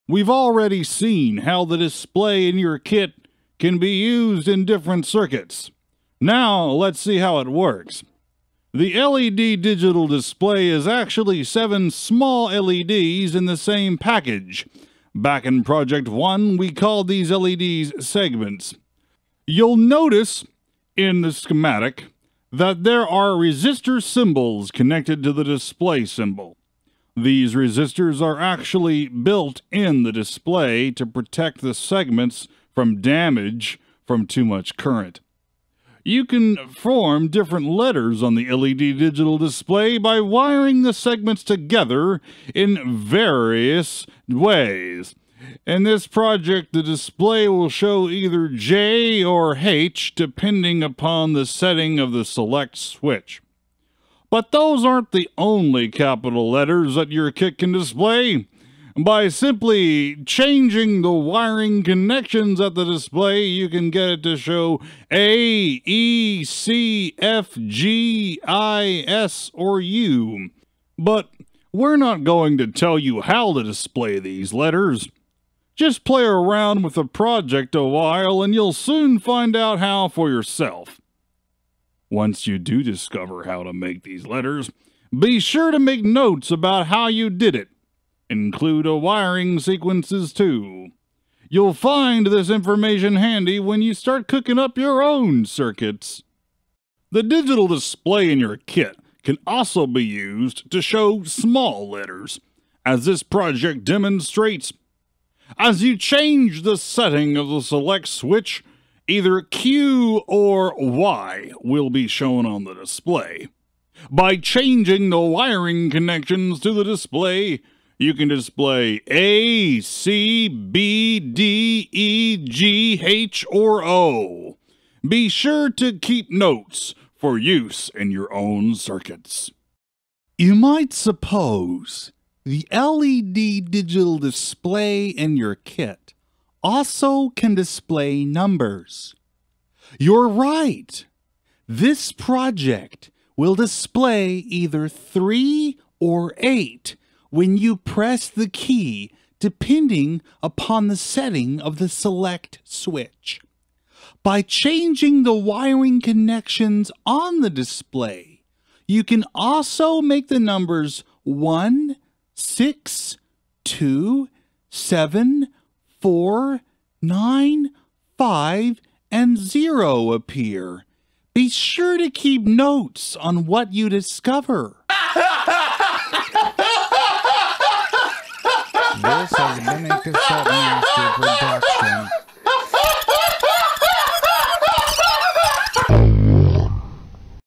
We've already seen how the display in your kit can be used in different circuits. Now let's see how it works. The LED digital display is actually 7 small LEDs in the same package. Back in Project 1, we called these LEDs segments. You'll notice in the schematic that there are resistor symbols connected to the display symbol. These resistors are actually built in the display to protect the segments from damage from too much current. You can form different letters on the LED digital display by wiring the segments together in various ways. In this project, the display will show either J or H depending upon the setting of the select switch. But those aren't the only capital letters that your kit can display. By simply changing the wiring connections at the display, you can get it to show A, E, C, F, G, I, S, or U. But we're not going to tell you how to display these letters. Just play around with the project a while and you'll soon find out how for yourself. Once you do discover how to make these letters, be sure to make notes about how you did it. Include a wiring sequences too. You'll find this information handy when you start cooking up your own circuits. The digital display in your kit can also be used to show small letters, as this project demonstrates. As you change the setting of the select switch, either Q or Y will be shown on the display. By changing the wiring connections to the display, you can display A, C, B, D, E, G, H, or O. Be sure to keep notes for use in your own circuits. You might suppose the LED digital display in your kit also can display numbers. You're right. This project will display either 3 or 8 when you press the key, depending upon the setting of the select switch. By changing the wiring connections on the display, you can also make the numbers 1, 6, 2, 7, 4, 9, 5, and 0 appear. Be sure to keep notes on what you discover. This has been a